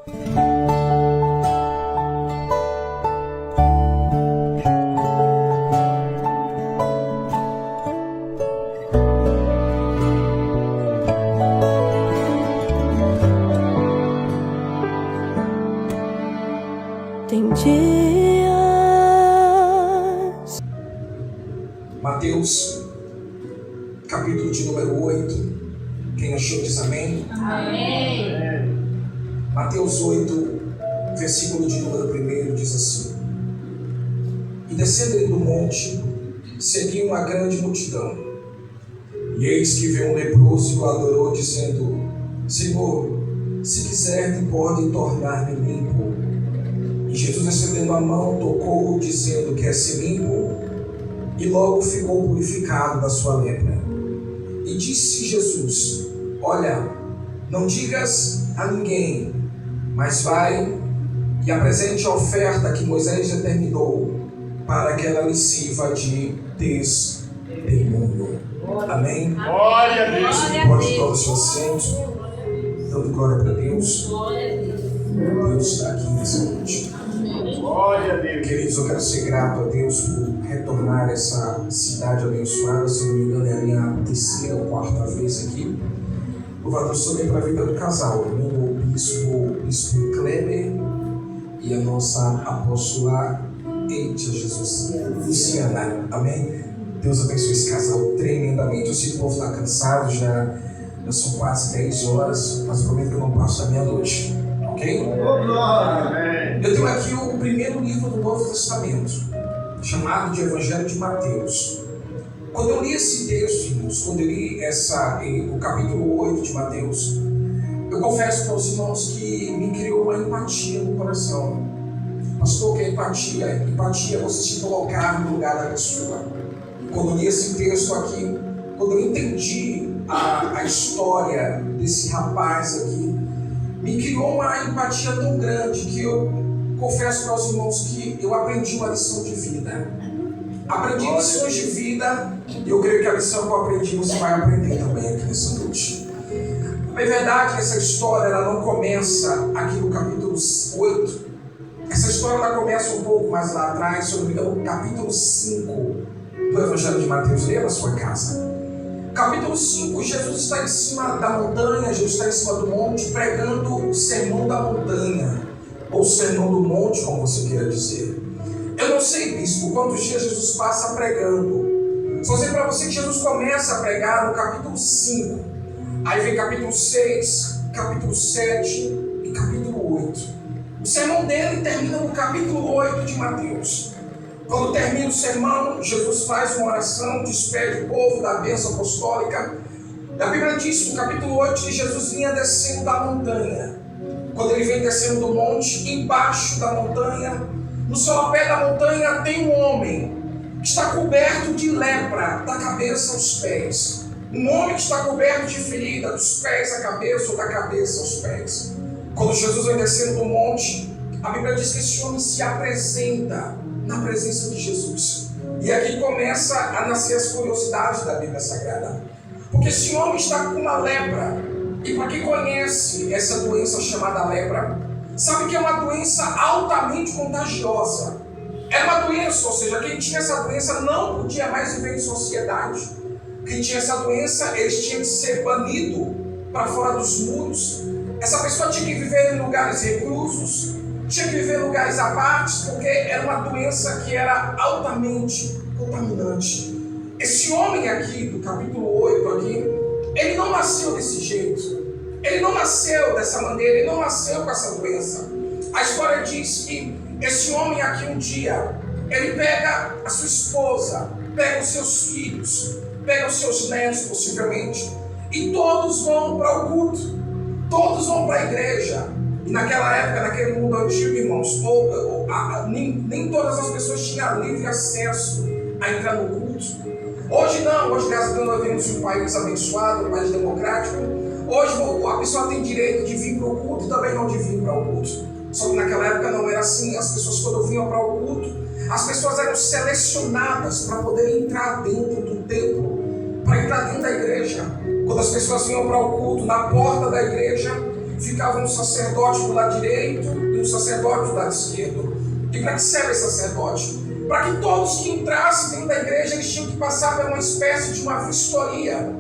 Tem dias. Mateus, capítulo de número 8. Quem achou diz amém? Amém. Mateus 8, versículo de número 1 diz assim: E descendo ele do monte, seguia uma grande multidão. E eis que veio um leproso e o adorou, dizendo: Senhor, se quiser, pode tornar-me limpo. E Jesus, estendendo a mão, tocou-o, dizendo: Quer ser limpo? E logo ficou purificado da sua lepra. E disse Jesus: Olha, não digas a ninguém, mas vai e apresente a oferta que Moisés determinou, para que ela lhe sirva de testemunho. Amém? Glória a Deus. Você pode tomar o seu assento, dando glória para Deus. Deus está aqui nessa noite. Glória a Deus. Queridos, eu quero ser grato a Deus por retornar a essa cidade abençoada. Se não me engano, é a minha terceira ou quarta vez aqui. Louvado seja para a vida do casal, o bispo Kleber e a nossa apóstola Eita Jesus Luciana. Amém? Deus abençoe esse casal tremendamente. Eu sei que o povo está cansado, já são quase 10 horas, mas prometo que eu não passo da meia-noite. Ok? Eu tenho aqui o primeiro livro do Novo Testamento, chamado de Evangelho de Mateus. Quando eu li esse texto, irmãos, quando eu li o capítulo 8 de Mateus, eu confesso para os irmãos que me criou uma empatia no coração. Pastor, o que é empatia? Empatia é você se colocar no lugar da pessoa. Quando eu li esse texto aqui, quando eu entendi a história desse rapaz aqui, me criou uma empatia tão grande que eu confesso para os irmãos que eu aprendi uma lição de vida. Aprendi lições de vida e eu creio que a lição que eu aprendi você vai aprender também aqui nessa noite. É verdade que essa história ela não começa aqui no capítulo 8. Essa história ela começa um pouco mais lá atrás, se eu não me engano, no capítulo 5 do Evangelho de Mateus. Leia na sua casa. Capítulo 5, Jesus está em cima da montanha, Jesus está em cima do monte, pregando o sermão da montanha, ou sermão do monte, como você queira dizer. Eu não sei, bispo, quantos dias Jesus passa pregando. Só sei para você que Jesus começa a pregar no capítulo 5. Aí vem capítulo 6, capítulo 7 e capítulo 8. O sermão dele termina no capítulo 8 de Mateus. Quando termina o sermão, Jesus faz uma oração, despede o povo da bênção apostólica. A Bíblia diz no capítulo 8 que Jesus vinha descendo da montanha. Quando ele vem descendo do monte, embaixo da montanha, no solapé da montanha tem um homem que está coberto de lepra da cabeça aos pés. Um homem que está coberto de ferida dos pés à cabeça ou da cabeça aos pés. Quando Jesus vem descendo do monte, a Bíblia diz que esse homem se apresenta na presença de Jesus. E aqui começa a nascer as curiosidades da Bíblia Sagrada. Porque esse homem está com uma lepra. E para quem conhece essa doença chamada lepra, sabe que é uma doença altamente contagiosa. É uma doença, ou seja, quem tinha essa doença não podia mais viver em sociedade. Quem tinha essa doença, eles tinham que ser banido para fora dos muros. Essa pessoa tinha que viver em lugares reclusos, tinha que viver em lugares à parte, porque era uma doença que era altamente contaminante. Esse homem aqui, do capítulo 8 aqui, ele não nasceu desse jeito. Ele não nasceu dessa maneira, ele não nasceu com essa doença. A história diz que esse homem aqui um dia, ele pega a sua esposa, pega os seus filhos, pega os seus netos possivelmente, e todos vão para o culto, todos vão para a igreja. E naquela época, naquele mundo antigo, irmãos, nem todas as pessoas tinham livre acesso a entrar no culto. Hoje não, hoje graças a Deus nós temos um país abençoado, um país democrático. Hoje a pessoa tem direito de vir para o culto e também não de vir para o culto. Só que naquela época não era assim. As pessoas quando vinham para o culto, as pessoas eram selecionadas para poder entrar dentro do templo, para entrar dentro da igreja. Quando as pessoas vinham para o culto, na porta da igreja, ficava um sacerdote do lado direito e um sacerdote do lado esquerdo. E para que serve esse sacerdote? Para que todos que entrassem dentro da igreja, eles tinham que passar por uma espécie de uma vistoria.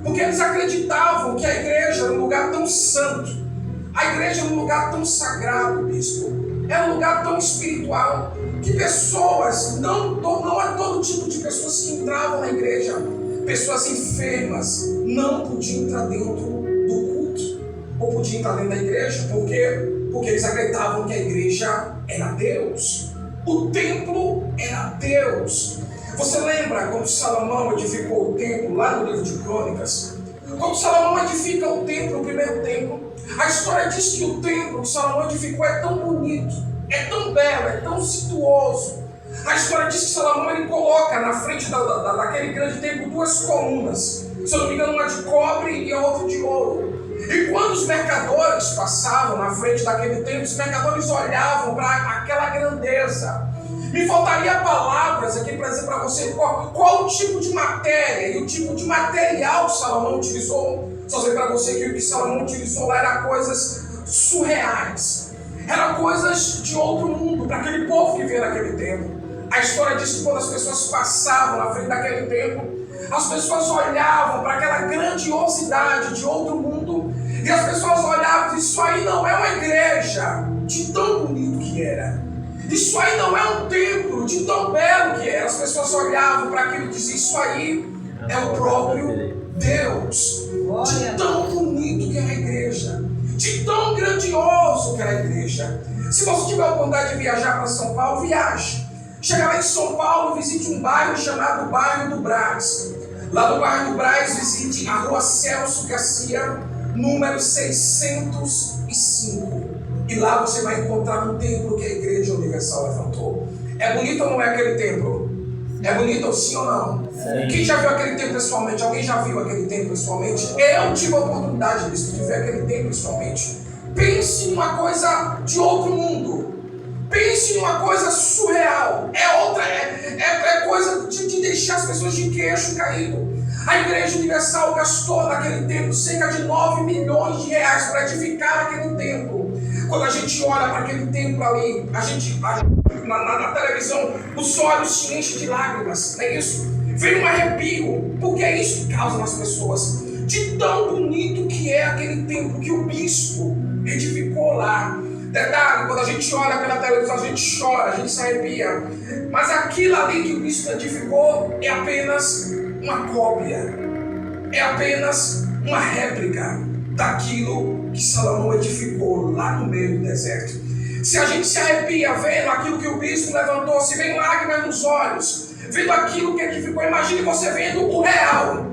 Porque eles acreditavam que a igreja era um lugar tão santo, a igreja era um lugar tão sagrado, bispo, era um lugar tão espiritual, que pessoas, não é todo tipo de pessoas que entravam na igreja, pessoas enfermas, não podiam entrar dentro do culto, ou podiam entrar dentro da igreja. Por quê? Porque eles acreditavam que a igreja era Deus, o templo era Deus. Você lembra quando Salomão edificou o templo lá no livro de Crônicas? Quando Salomão edifica o templo, o primeiro templo, a história diz que o templo que Salomão edificou é tão bonito, é tão belo, é tão situoso. A história diz que Salomão ele coloca na frente daquele grande templo duas colunas, se eu não me engano, uma de cobre e a outra de ouro. E quando os mercadores passavam na frente daquele templo, os mercadores olhavam para aquela grandeza. Me faltaria palavras aqui para dizer para você qual o tipo de matéria e o tipo de material que Salomão utilizou. Só dizer para você que o que Salomão utilizou lá era coisas surreais. Eram coisas de outro mundo, para aquele povo que vivia naquele templo. A história diz que quando as pessoas passavam na frente daquele templo, as pessoas olhavam para aquela grandiosidade de outro mundo, e as pessoas olhavam e diziam: isso aí não é uma igreja, de tão bonito que era. Isso aí não é um templo, de tão belo que era. As pessoas olhavam para aquilo e diziam: isso aí é o próprio Deus. De tão bonito que era a igreja, de tão grandioso que era a igreja. Se você tiver a oportunidade de viajar para São Paulo, viaje. Chega lá em São Paulo, visite um bairro chamado Bairro do Brás. Lá no Bairro do Brás, visite a Rua Celso Garcia, número 605. E lá você vai encontrar um templo que a Igreja Universal levantou. É bonito ou não é aquele templo? É bonito sim ou não? Sim. Quem já viu aquele templo pessoalmente? Alguém já viu aquele templo pessoalmente? Eu tive a oportunidade de ver aquele templo pessoalmente. Pense em uma coisa de outro mundo. Pense em uma coisa surreal. É coisa de deixar as pessoas de queixo caído. A Igreja Universal gastou naquele tempo cerca de 9 milhões de reais para edificar aquele templo. Quando a gente olha para aquele templo ali, na televisão, os olhos se enchem de lágrimas, não é isso? Vem um arrepio, porque é isso que causa nas pessoas. De tão bonito que é aquele templo que o bispo edificou lá. Detalhe, quando a gente olha pela televisão, a gente chora, a gente se arrepia. Mas aquilo ali que o bispo edificou é apenas uma cópia, é apenas uma réplica daquilo que Salomão edificou lá no meio do deserto. Se a gente se arrepia vendo aquilo que o bispo levantou, se vem lágrimas nos olhos, vendo aquilo que edificou, imagine você vendo o real.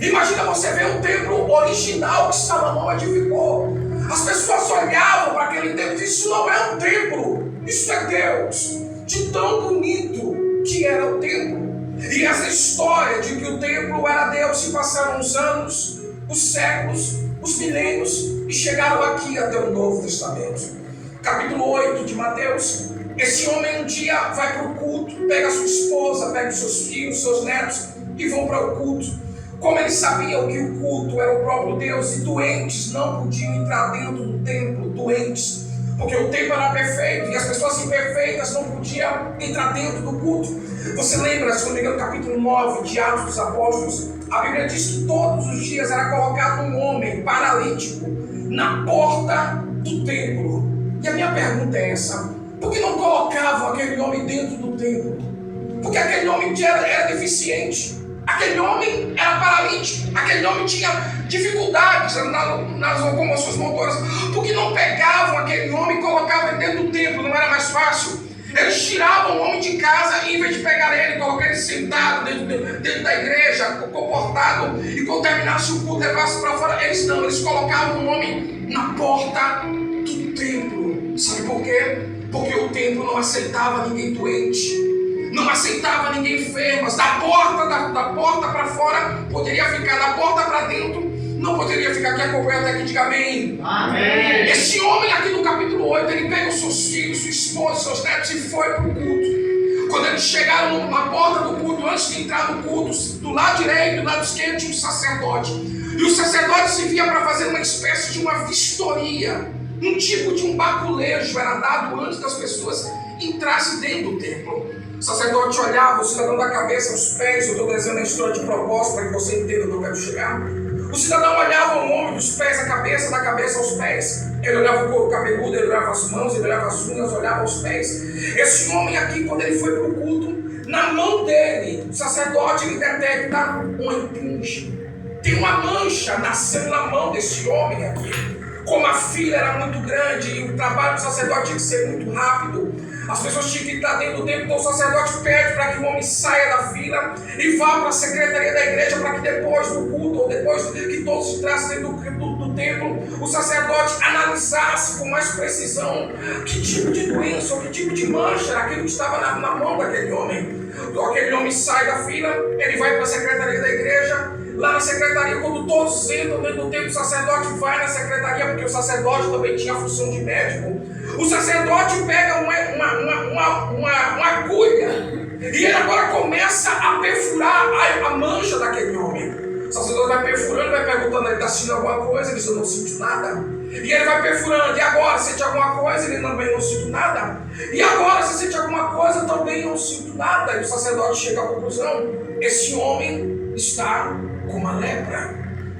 Imagina você ver o templo original que Salomão edificou. As pessoas olhavam para aquele templo e diziam: isso não é um templo, isso é Deus. De tão bonito que era o templo. E essa história de que o templo era Deus, se passaram os anos, os séculos, os milênios, e chegaram aqui até o Novo Testamento. Capítulo 8 de Mateus. Esse homem um dia vai para o culto, pega a sua esposa, pega os seus filhos, seus netos e vão para o culto. Como eles sabiam que o culto era o próprio Deus e doentes não podiam entrar dentro do templo, doentes, porque o templo era perfeito e as pessoas imperfeitas não podiam entrar dentro do culto. Você lembra, se não me engano, capítulo 9 de Atos dos Apóstolos? A Bíblia diz que todos os dias era colocado um homem paralítico na porta do templo. E a minha pergunta é essa: por que não colocavam aquele homem dentro do templo? Porque aquele homem era deficiente. Aquele homem era paralítico, aquele homem tinha dificuldades nas locomoções motoras. Por que não pegavam aquele homem e colocavam ele dentro do templo? Não era mais fácil? Eles tiravam o homem de casa e, em vez de pegar ele, colocar ele sentado dentro da igreja, comportado, e quando terminasse o culto, levasse para fora. Eles colocavam o homem na porta do templo. Sabe por quê? Porque o templo não aceitava ninguém doente, não aceitava ninguém enfermo. Da porta para fora poderia ficar, da porta para dentro não poderia ficar. Quem acompanha até aqui, diga amém. Amém. Esse homem aqui no capítulo 8, ele pega os seus filhos, sua esposa, seus netos e foi para o culto. Quando eles chegaram na porta do culto, antes de entrar no culto, do lado direito e do lado esquerdo tinha um sacerdote. E o sacerdote se via para fazer uma espécie de uma vistoria, um tipo de um baculejo era dado antes das pessoas entrassem dentro do templo. O sacerdote olhava o cidadão da cabeça aos pés. Eu estou desenhando a história de propósito para que você entenda onde eu quero chegar. O cidadão olhava o homem dos pés à cabeça, da cabeça aos pés. Ele olhava o couro cabeludo, ele olhava as mãos, ele olhava as unhas, olhava os pés. Esse homem aqui, quando ele foi para o culto, na mão dele, o sacerdote ele detecta uma impureza. Tem uma mancha nascendo na mão desse homem aqui. Como a fila era muito grande e o trabalho do sacerdote tinha que ser muito rápido, as pessoas tinham que estar dentro do templo. Então o sacerdote pede para que o homem saia da fila e vá para a secretaria da igreja, para que depois do culto, ou depois que todos entrassem dentro do templo, o sacerdote analisasse com mais precisão que tipo de doença ou que tipo de mancha era aquilo que estava na mão daquele homem. Então aquele homem sai da fila, ele vai para a secretaria da igreja. Lá na secretaria, quando todos entram dentro do templo, o sacerdote vai na secretaria, porque o sacerdote também tinha a função de médico. O sacerdote pega uma agulha e ele agora começa a perfurar a mancha daquele homem. O sacerdote vai perfurando, vai perguntando, ele está sentindo alguma coisa? Ele diz, eu não sinto nada. E ele vai perfurando, e agora, sente alguma coisa? Ele também não sinto nada. E agora, você sente alguma coisa? Eu também não sinto nada. E o sacerdote chega à conclusão, esse homem está com uma lepra.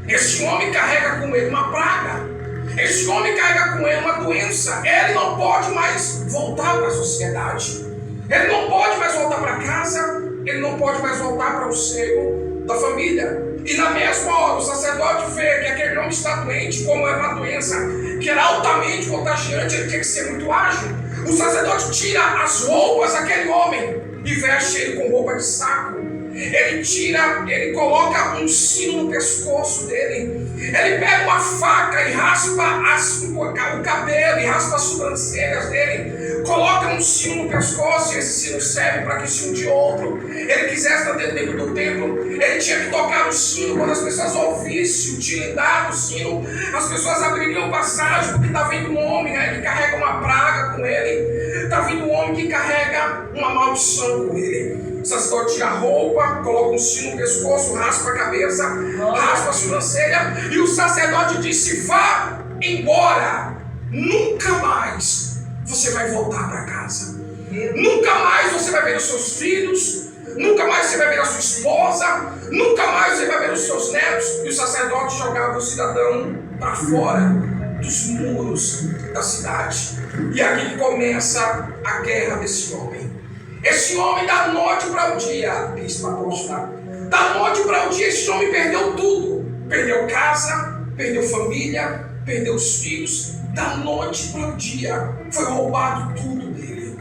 Esse homem carrega com ele uma praga. Esse homem carrega com ele uma doença. Ele não pode mais voltar para a sociedade. Ele não pode mais voltar para casa. Ele não pode mais voltar para o seio da família. E na mesma hora o sacerdote vê que aquele homem está doente, como era uma doença que era altamente contagiante, ele tinha que ser muito ágil. O sacerdote tira as roupas daquele homem e veste ele com roupa de saco. Ele coloca um sino no pescoço dele. Ele pega uma faca e raspa o cabelo e raspa as sobrancelhas dele. Coloca um sino no pescoço e esse sino serve para que se um dia ou outro ele quisesse estar dentro do templo, ele tinha que tocar o sino. Quando as pessoas ouvissem o tilindar do sino, as pessoas abririam passagem, porque está vindo um homem aí que carrega uma praga com ele. Está vindo um homem que carrega uma maldição com ele. O sacerdote tira a roupa, coloca um sino no pescoço, raspa a cabeça, raspa a sobrancelha, e o sacerdote disse, vá embora, nunca mais você vai voltar para casa, nunca mais você vai ver os seus filhos, nunca mais você vai ver a sua esposa, nunca mais você vai ver os seus netos. E o sacerdote jogava o cidadão para fora dos muros da cidade. E aqui começa a guerra desse homem. Esse homem, da noite para o dia, bispo apóstolo, da noite para o dia, esse homem perdeu tudo. Perdeu casa, perdeu família, perdeu os filhos. Da noite para o dia, foi roubado tudo dele.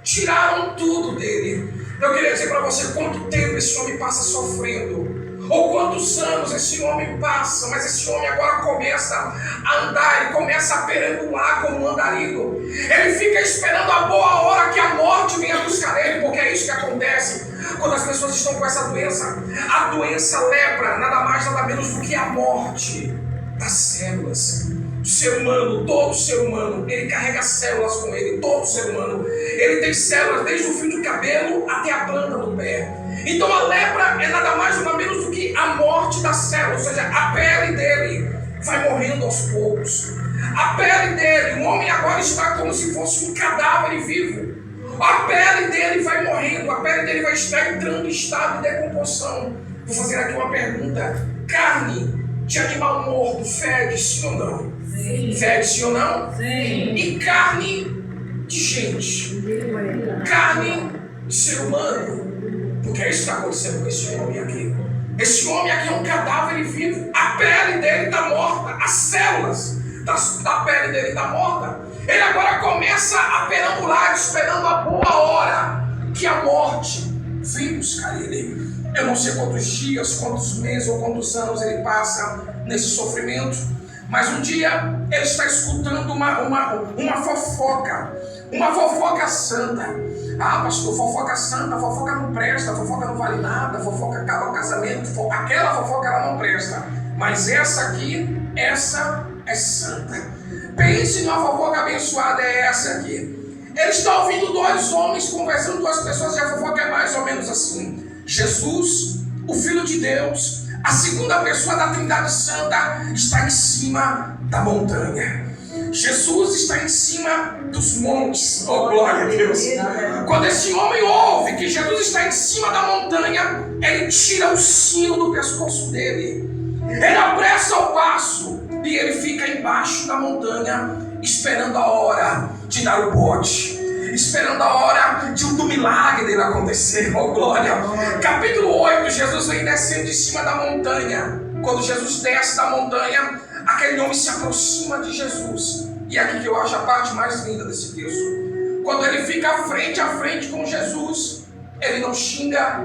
Tiraram tudo dele. Eu queria dizer para você quanto tempo esse homem passa sofrendo. Ou quantos anos esse homem passa, mas esse homem agora começa a andar, ele começa a perambular como um andarilho. Ele fica esperando a boa hora que a morte venha buscar ele, porque é isso que acontece quando as pessoas estão com essa doença. A doença lepra, nada mais, nada menos do que a morte das células. O ser humano, todo ser humano, ele carrega células com ele, todo ser humano. Ele tem células desde o fio do cabelo até a planta do pé. Então a lepra é nada mais nada menos do que a morte da célula, ou seja, a pele dele vai morrendo aos poucos. A pele dele, o homem agora está como se fosse um cadáver vivo. A pele dele vai morrendo, a pele dele vai estar entrando em estado de decomposição. Vou fazer aqui uma pergunta: carne de animal morto fede, sim ou não? Sim. Fede, sim ou não? Sim. E carne de gente? Carne de ser humano? Porque é isso que está acontecendo com esse homem aqui. Esse homem aqui é um cadáver vivo. A pele dele está morta. As células da pele dele estão mortas. Ele agora começa a perambular, esperando a boa hora que a morte vem buscar ele. Eu não sei quantos dias, quantos meses ou quantos anos ele passa nesse sofrimento, mas um dia ele está escutando uma fofoca. Uma fofoca santa. Ah, pastor, fofoca santa, fofoca não presta, fofoca não vale nada, fofoca acaba o casamento, aquela fofoca ela não presta. Mas essa aqui, essa é santa. Pense numa fofoca abençoada, é essa aqui. Ele está ouvindo dois homens conversando, duas pessoas, e a fofoca é mais ou menos assim: Jesus, o Filho de Deus, A segunda pessoa da Trindade Santa está em cima da montanha. Jesus está em cima dos montes. Oh, glória a Deus. Quando esse homem ouve que Jesus está em cima da montanha, ele tira o cinto do pescoço dele. Ele apressa o passo e ele fica embaixo da montanha, esperando a hora de dar o bote, esperando a hora do milagre dele acontecer. Oh, glória. Capítulo 8, Jesus vem descendo de cima da montanha. Quando Jesus desce da montanha, aquele homem se aproxima de Jesus. E é aqui que eu acho a parte mais linda desse texto. Quando ele fica frente a frente com Jesus, ele não xinga,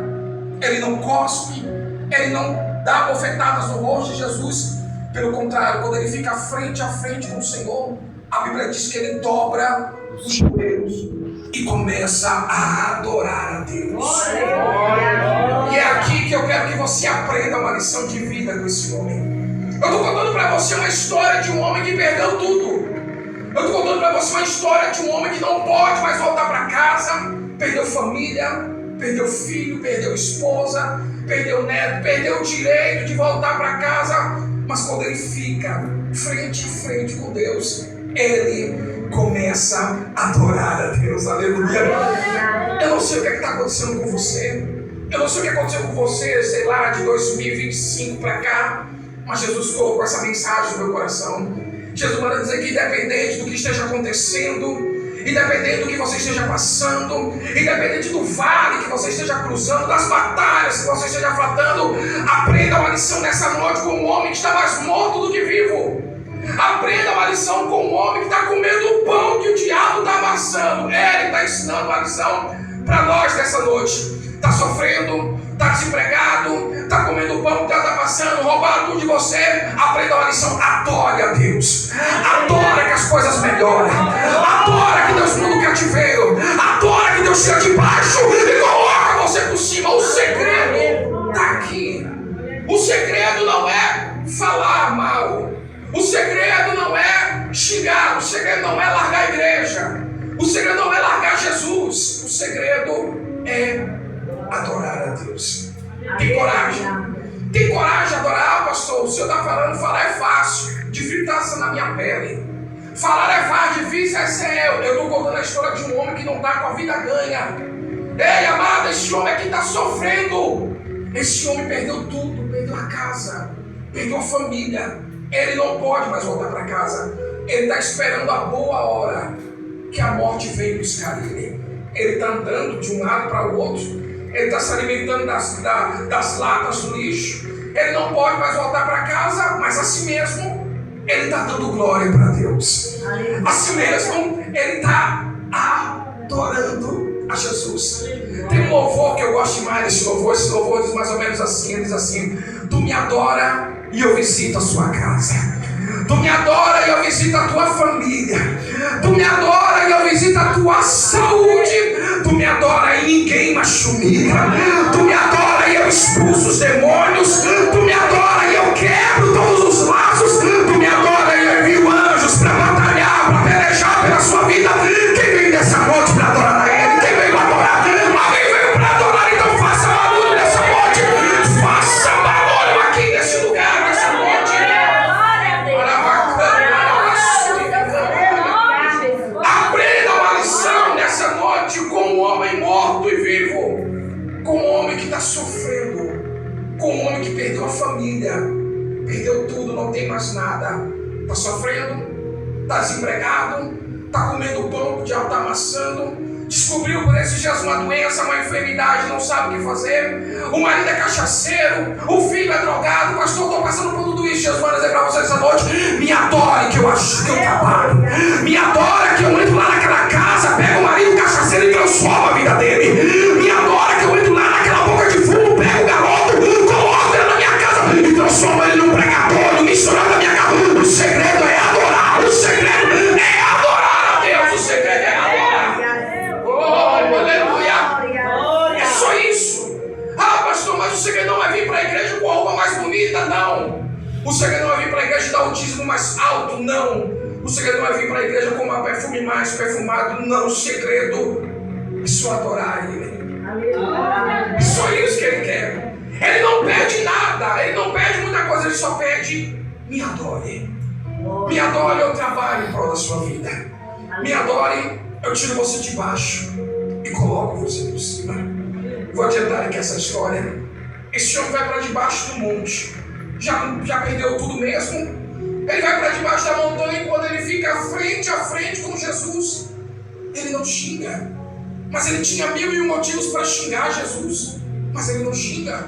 ele não cospe, ele não dá bofetadas no rosto de Jesus. Pelo contrário, quando ele fica frente a frente com o Senhor, a Bíblia diz que ele dobra os joelhos e começa a adorar a Deus. E é aqui que eu quero que você aprenda uma lição de vida com esse homem. Eu estou contando para você uma história de um homem que perdeu tudo. Eu estou contando para você uma história de um homem que não pode mais voltar para casa. Perdeu família, perdeu filho, perdeu esposa, perdeu neto, perdeu o direito de voltar para casa. Mas quando ele fica frente a frente com Deus, ele começa a adorar a Deus. Aleluia. Eu não sei o que está acontecendo com você. Eu não sei o que aconteceu com você, sei lá, de 2025 para cá. Mas Jesus colocou essa mensagem no meu coração. Jesus manda dizer que independente do que esteja acontecendo, independente do que você esteja passando, independente do vale que você esteja cruzando, das batalhas que você esteja afrontando, aprenda uma lição nessa noite com um homem que está mais morto do que vivo. Aprenda uma lição com um homem que está comendo o pão que o diabo está amassando. Ele está ensinando uma lição para nós nessa noite. Está sofrendo, está desempregado, está comendo o pão que o diabo está passando, roubaram tudo de você. Aprenda uma lição. Adore a Deus. Adora que as coisas melhorem. Adora que Deus muda o cativeiro. Adora que Deus tira de baixo e coloca você por cima. O segredo está aqui. O segredo não é falar mal. O segredo não é xingar. O segredo não é largar a igreja. O segredo não é largar Jesus. O segredo é adorar a Deus. Tem coragem? Tem coragem de adorar? Pastor, o senhor está falando, falar é fácil, difícil está na minha pele. Falar é fácil, difícil é ser eu. Eu estou contando a história de um homem que não está com a vida ganha. Ei, amado, esse homem aqui está sofrendo. Esse homem perdeu tudo, perdeu a casa, perdeu a família. Ele não pode mais voltar para casa. Ele está esperando a boa hora que a morte venha buscar ele. Ele está andando de um lado para o outro. Ele está se alimentando das latas do lixo. Ele não pode mais voltar para casa, mas assim mesmo ele está dando glória para Deus. Assim mesmo ele está adorando a Jesus. Tem um louvor que eu gosto demais desse louvor. Esse louvor diz mais ou menos assim. Ele diz assim: tu me adora e eu visito a sua casa. Tu me adora e eu visito a tua família. Tu me adora e eu visito a tua saúde. Tu me adora e ninguém mais te humilha. Tu me adora e eu expulso os demônios. Tu me adora e eu quebro todos os laços. Tu me adora e eu envio anjos para batalhar, para pelejar pela sua vida. Quem vem dessa noite para adorar a Ele? Quem veio para adorar? Alguém veio para adorar, então faça barulho nessa noite. Faça barulho aqui nesse lugar, nessa noite. Aprenda uma lição nessa noite com um homem morto e vivo, com um homem que está sofrendo, com um homem que perdeu a família, perdeu tudo, não tem mais nada, está sofrendo, está desempregado, está comendo o pão que o diabo está amassando. Descobriu por esses dias uma doença, uma enfermidade, não sabe o que fazer. O marido é cachaceiro, o filho é drogado. Pastor, estou passando por tudo isso. Jesus vai dizer para vocês essa noite: me adore que eu acho que eu trabalho. Me adore que eu entro lá naquela casa, pego o marido cachaceiro e transformo a vida dele. Me adore que eu entro lá naquela boca de fumo, pego o garoto, coloco ele na minha casa e transformo ele num pregador, num missionário da minha casa. O segredo é adorar. O segredo é adorar a Deus. O segredo é adorar. Aleluia! É só isso. Ah, pastor, mas o segredo não é vir para a igreja com a roupa mais bonita? Não. O segredo não é vir para a igreja dar o dízimo mais alto? Não. O segredo não é vir para a igreja com uma perfume mais perfumado? Não. O segredo é só adorar Ele. É só isso que Ele quer. Ele não pede nada, ele não pede muita coisa, ele só pede: me adore. Me adore, eu trabalho em prol da sua vida. Me adore, eu tiro você de baixo e coloco você por cima. Vou adiantar aqui essa história. Esse homem vai para debaixo do monte. Já perdeu tudo mesmo. Ele vai para debaixo da montanha e quando ele fica frente a frente com Jesus, ele não xinga. Mas ele tinha 1001 motivos para xingar Jesus. Mas ele não xinga.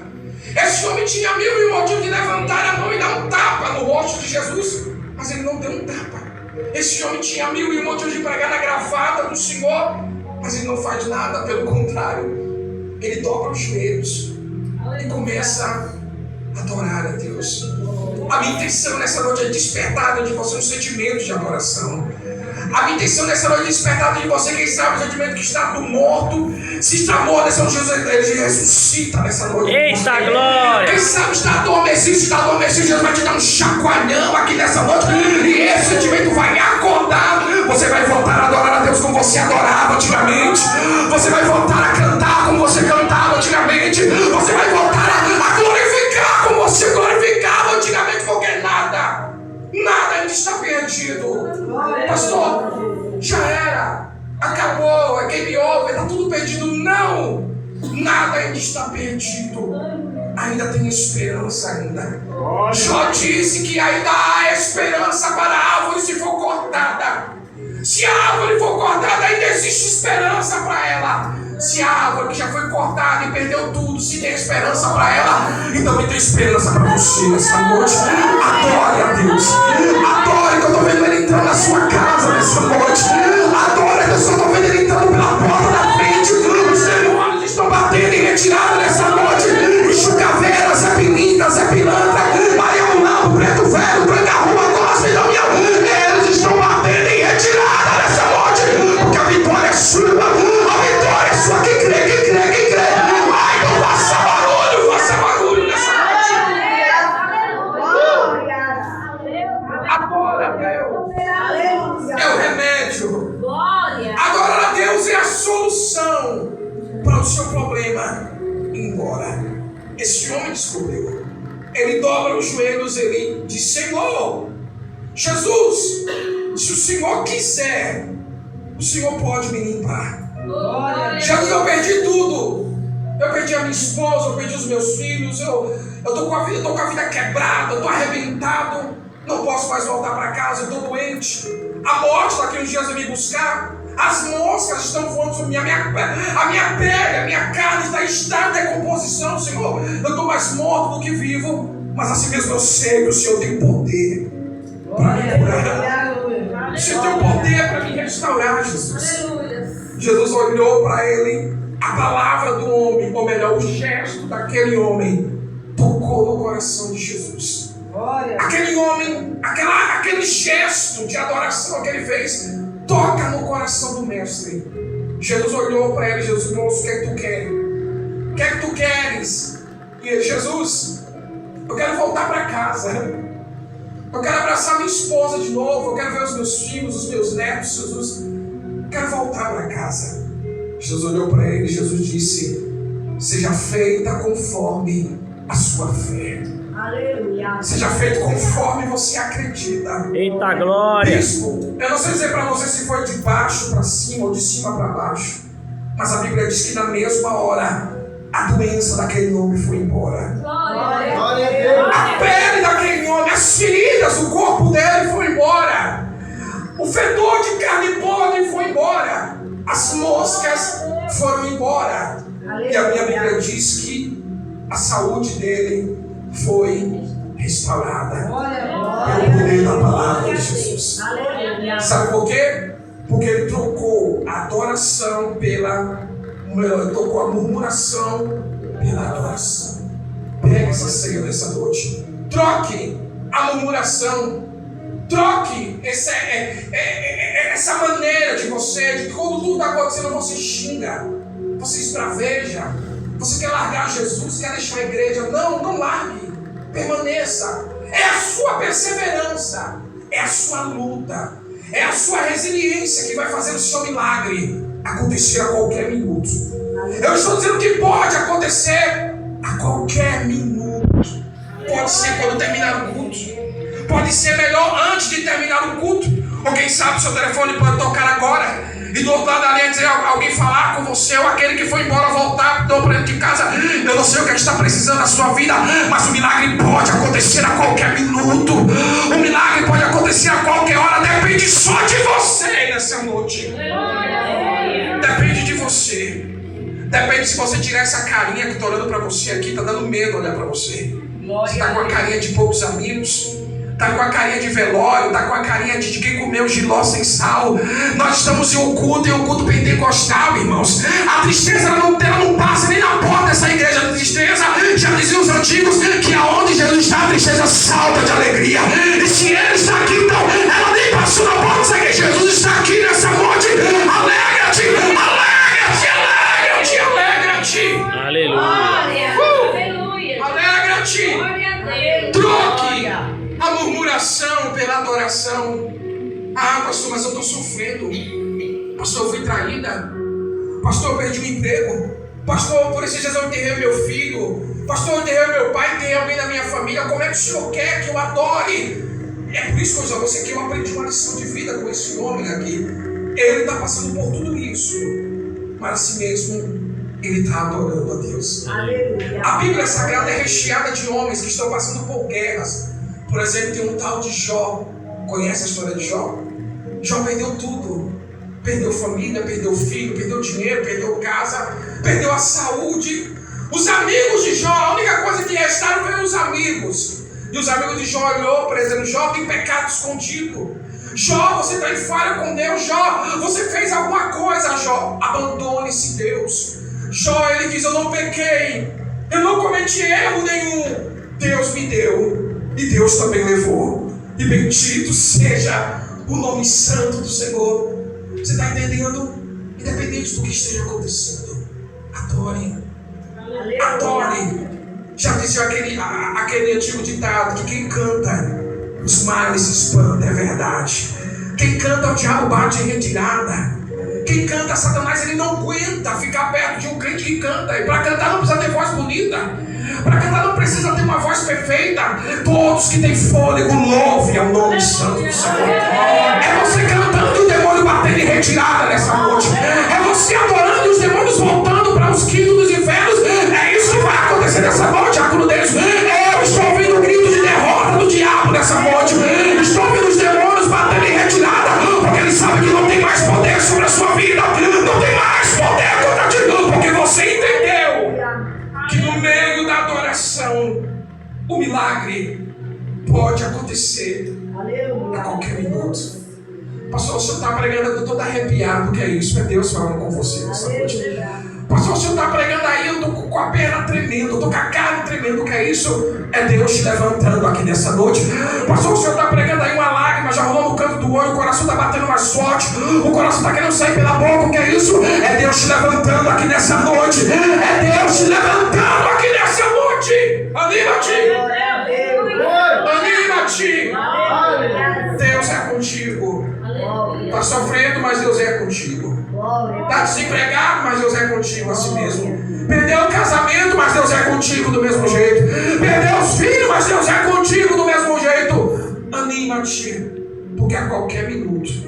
Esse homem tinha 1001 motivos de levantar a mão e dar um tapa no rosto de Jesus. Mas ele não deu um tapa. Esse homem tinha 1001 motivos de pregar na gravata do Senhor. Mas ele não faz nada, pelo contrário. Ele dobra os joelhos e começa a adorar a Deus. A minha intenção nessa noite é despertar de você um sentimento de adoração. A minha intenção nessa noite é despertar de você, quem sabe, o sentimento que está do morto. Se está morto, nessa noite, ele ressuscita nessa noite. Eita glória! Quem sabe está adormecido, se está adormecido, Jesus vai te dar um chacoalhão aqui nessa noite. E esse sentimento vai acordar. Você vai voltar a adorar a Deus como você adorava antigamente. Você vai voltar a cantar como você cantava antigamente. Você vai voltar a glorificar como você glorificava antigamente, porque nada ainda está perdido. Pastor, já era, acabou, é game over, está tudo perdido. Não, nada ainda está perdido. Ainda tem esperança ainda. Jó disse que ainda há esperança para a árvore se for cortada. Se a árvore for cortada, ainda existe esperança para ela. Se a árvore que já foi cortada e perdeu tudo, se tem esperança para ela, então também tem esperança para você nessa noite. Adore a Deus. Adore, que eu estou vendo ele entrando na sua casa nessa noite. Adore, que eu estou vendo ele entrando pela porta da frente. Os demônios estão batendo em retirada nessa noite. Chucaveira, Zé Pilintra, Zé Pilantra, Maria Mulambo, Preto Velho, Branca Rua, Gospel, Damião. Eles estão batendo em retirada nessa noite, porque a vitória é sua. A vitória é sua. Quem crê, quem crê, quem crê. Ai, não faça barulho nessa noite. Adora a Deus. É o remédio. Adorar a Deus é a solução para o seu problema ir embora. Esse homem descobriu. Ele dobra os joelhos, ele diz: Senhor, Jesus, se o Senhor quiser, o Senhor pode me limpar. Jesus, eu perdi tudo. Eu perdi a minha esposa, eu perdi os meus filhos, eu estou com a vida quebrada, eu estou arrebentado, não posso mais voltar para casa, eu estou doente. A morte daqui uns dias vai me buscar. As moscas estão voando sobre mim, a minha pele, a minha carne está em estado de decomposição, Senhor. Eu estou mais morto do que vivo, mas assim mesmo eu sei que o Senhor tem poder para me curar. O Senhor tem o poder para me restaurar, Jesus. Jesus olhou para ele, a palavra do homem, ou melhor, o gesto daquele homem, tocou no coração de Jesus. Aquele homem, aquele gesto de adoração que ele fez, toca no coração do mestre. Jesus olhou para ele, Jesus, moço, o que é que tu queres? O que é que tu queres? E ele: Jesus, eu quero voltar para casa. Eu quero abraçar minha esposa de novo. Eu quero ver os meus filhos, os meus netos. Jesus, eu quero voltar para casa. Jesus olhou para ele e Jesus disse: seja feita conforme a sua fé. Aleluia. Seja feito conforme você acredita. Eita glória. Bispo, eu não sei dizer para você se foi de baixo para cima ou de cima para baixo, mas a Bíblia diz que na mesma hora a doença daquele homem foi embora. Glória. A pele daquele homem, as feridas, o corpo dele foi embora. O fedor de carne podre foi embora. As moscas foram embora. E a minha Bíblia diz que a saúde dele foi restaurada pelo poder da palavra de Jesus. Sabe por quê? Porque ele trocou a adoração ele trocou a murmuração pela adoração. Pegue essa ceia dessa noite. Troque a murmuração. Troque essa maneira de você, de quando tudo está acontecendo, você xinga, você esbraveja, você quer largar Jesus, quer deixar a igreja. Não largue, permaneça. É a sua perseverança, é a sua luta, é a sua resiliência que vai fazer o seu milagre acontecer a qualquer minuto. Eu estou dizendo que pode acontecer a qualquer minuto. Pode ser quando terminar o culto. Pode ser melhor antes de terminar o culto. Ou quem sabe o seu telefone pode tocar agora. E do outro lado da linha dizer alguém falar com você, ou aquele que foi embora voltar para dentro de casa. Eu não sei o que está precisando na sua vida, mas o milagre pode acontecer a qualquer minuto. O milagre pode acontecer a qualquer hora. Depende só de você nessa noite. Depende de você. Depende se você tirar essa carinha que está olhando para você aqui, está dando medo olhar para você. Você está com a carinha de poucos amigos. Está com a carinha de velório, está com a carinha de quem comeu giló sem sal. Nós estamos em um culto pentecostal, irmãos. A tristeza ela não passa nem na porta dessa igreja de tristeza. Já diziam os antigos que aonde Jesus está, a tristeza salta de alegria. E se Ele está aqui, então, ela nem passou na porta dessa igreja. Jesus está aqui nessa noite. Alegra-te, alegra-te, alegra-te, alegra-te. Aleluia. Alegra-te. Troque a murmuração pela adoração. Ah, pastor, mas eu estou sofrendo. Pastor, eu fui traída. Pastor, eu perdi o emprego. Pastor, por esses dias eu enterrei meu filho. Pastor, eu enterrei meu pai, enterrei alguém da minha família. Como é que o senhor quer que eu adore? É por isso que você que eu aprendi uma lição de vida com esse homem aqui. Ele está passando por tudo isso, mas assim mesmo ele está adorando a Deus. Aleluia. A Bíblia Sagrada é recheada de homens que estão passando por guerras. Por exemplo, tem um tal de Jó. Conhece a história de Jó? Jó perdeu tudo. Perdeu família, perdeu filho, perdeu dinheiro, perdeu casa, perdeu a saúde. Os amigos de Jó, a única coisa que restaram foi os amigos. E os amigos de Jó olhou para ele dizendo: Jó, tem pecado escondido. Jó, você está em falha com Deus. Jó, você fez alguma coisa. Jó, abandone-se Deus. Jó, ele diz: eu não pequei, eu não cometi erro nenhum. Deus me deu e Deus também levou. E bendito seja o nome santo do Senhor. Você está entendendo? Independente do que esteja acontecendo, adore. Adore. Já dizia aquele antigo ditado que quem canta, os males se espantam, é verdade. Quem canta, o diabo bate em retirada. Quem canta, Satanás, ele não aguenta ficar perto de um crente que canta. E para cantar não precisa ter voz bonita. Para cantar não precisa ter uma voz perfeita. Todos que têm fôlego louvem ao nome santo do Senhor. É você cantando e o demônio batendo em retirada nessa noite. É você adorando e os demônios voltando para os quintos dos infernos. É isso que vai acontecer nessa noite, acuno deles. Eu estou ouvindo gritos de derrota do diabo nessa noite. Estou ouvindo os demônios batendo em retirada, porque eles sabem que não tem mais poder sobre a sua vida. Não tem mais poder contra ti, porque você entendeu que no meio da adoração o milagre pode acontecer a qualquer minuto. Pastor, o senhor está pregando, eu estou todo arrepiado. O que é isso? É Deus falando com você nessa noite. Pastor, o senhor está pregando aí, eu estou com a perna tremendo, eu estou com a cara tremendo. O que é isso? É Deus te levantando aqui nessa noite. Pastor, o senhor está pregando aí, uma lágrima já rolou no canto do olho, o coração está batendo mais forte, o coração está querendo sair pela boca. O que é isso? É Deus te levantando aqui nessa noite. É Deus te levantando aqui nessa noite. Anima-te. Anima-te. Deus é contigo. Está sofrendo, mas Deus é contigo. Está desempregado, mas Deus é contigo assim mesmo. Perdeu o casamento, mas Deus é contigo do mesmo jeito. Perdeu os filhos, mas Deus é contigo do mesmo jeito. Anima-te, porque a qualquer minuto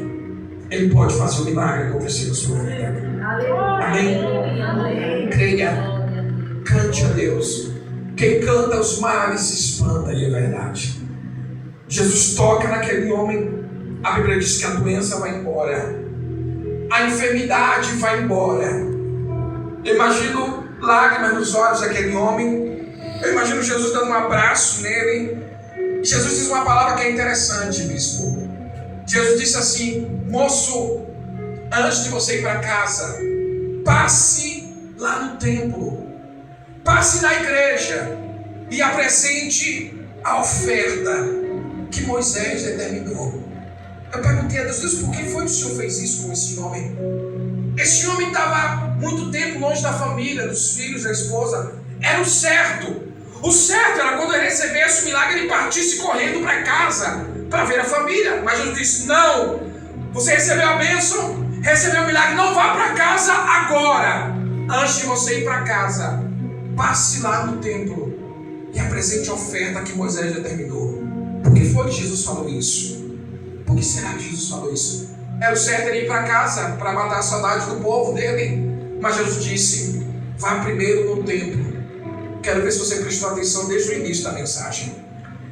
Ele pode fazer um milagre acontecer na sua vida. Amém? Creia, cante a Deus. Quem canta os males se espanta, e é verdade. Jesus toca naquele homem. A Bíblia diz que a doença vai embora, a enfermidade vai embora. Eu imagino lágrimas nos olhos daquele homem. Eu imagino Jesus dando um abraço nele. Jesus diz uma palavra que é interessante, bispo. Jesus disse assim: moço, antes de você ir para casa, passe lá no templo, passe na igreja e apresente a oferta que Moisés determinou. Eu perguntei a Deus: por que foi que o Senhor fez isso com esse homem? Esse homem estava muito tempo longe da família, dos filhos, da esposa. Era o certo. O certo era quando ele recebesse o milagre, ele partisse correndo para casa para ver a família. Mas Jesus disse: não, você recebeu a bênção, recebeu o milagre, não vá para casa agora. Antes de você ir para casa, passe lá no templo e apresente a oferta que Moisés determinou. Por que foi que Jesus falou isso? Por que será que Jesus falou isso? Era o certo ele ir para casa para matar a saudade do povo dele. Mas Jesus disse: vá primeiro no templo. Quero ver se você prestou atenção desde o início da mensagem.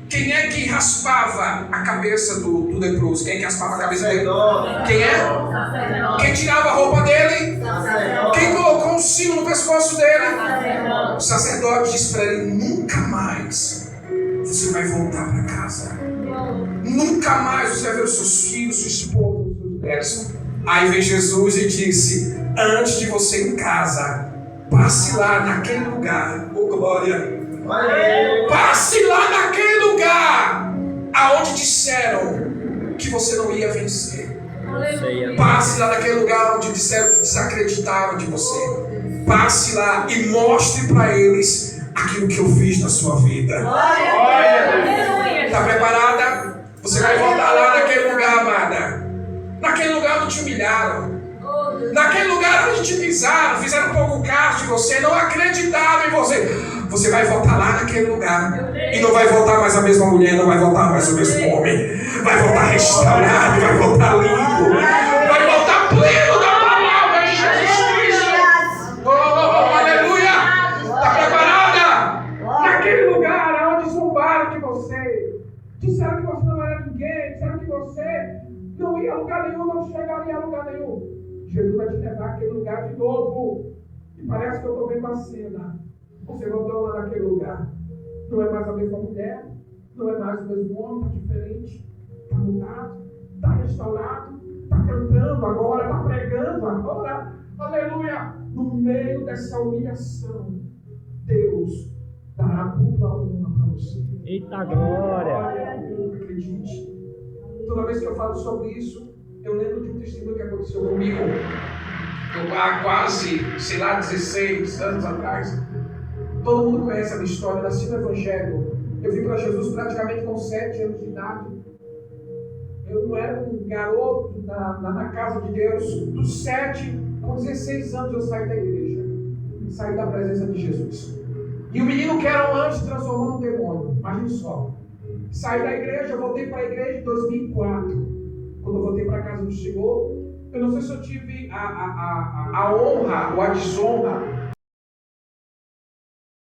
Quem é que raspava a cabeça do leproso? Quem é que raspava a cabeça dele? Quem é? Quem tirava a roupa dele? Quem colocou um sino no pescoço dele? O sacerdote disse para ele: nunca mais você vai voltar para casa. Nunca mais você vai ver os seus filhos, sua esposa, os seus netos. Aí vem Jesus e disse: antes de você ir em casa, passe lá naquele lugar, oh glória, passe lá naquele lugar aonde disseram que você não ia vencer. Passe lá naquele lugar onde disseram que desacreditaram de você. Passe lá e mostre para eles aquilo que eu fiz na sua vida. Está preparada? Você vai voltar lá naquele lugar, amada. Naquele lugar onde te humilharam. Naquele lugar onde te pisaram, fizeram pouco caso de você, não acreditaram em você. Você vai voltar lá naquele lugar. E não vai voltar mais a mesma mulher, não vai voltar mais o mesmo homem. Vai voltar restaurado, vai voltar limpo. Vai voltar pleno da palavra de Jesus Cristo. Oh, aleluia! Está preparada? Naquele lugar onde zombaram de você. Disseram que você não era ninguém. Disseram que você não ia a lugar nenhum, não chegaria a lugar nenhum. Jesus vai te levar àquele lugar de novo. E parece que eu estou vendo a cena. Você voltou lá naquele lugar. Não é mais a mesma mulher. Não é mais o mesmo homem. Está diferente. Está mudado. Está restaurado. Está cantando agora. Está pregando agora. Aleluia. No meio dessa humilhação, Deus dará dupla honra para você. Eita glória! Acredite. Toda vez que eu falo sobre isso, eu lembro de um testemunho que aconteceu comigo. Há quase, 16 anos atrás. Todo mundo conhece a minha história, eu nasci no Evangelho. Eu vim para Jesus praticamente com 7 anos de idade. Eu não era um garoto na casa de Deus. Dos 7, com 16 anos eu saí da igreja. Saí da presença de Jesus. E o menino que era um anjo se transformou num demônio. Imagine só. Saí da igreja, eu voltei para a igreja em 2004. Quando eu voltei para a casa do Senhor, eu não sei se eu tive a honra ou a desonra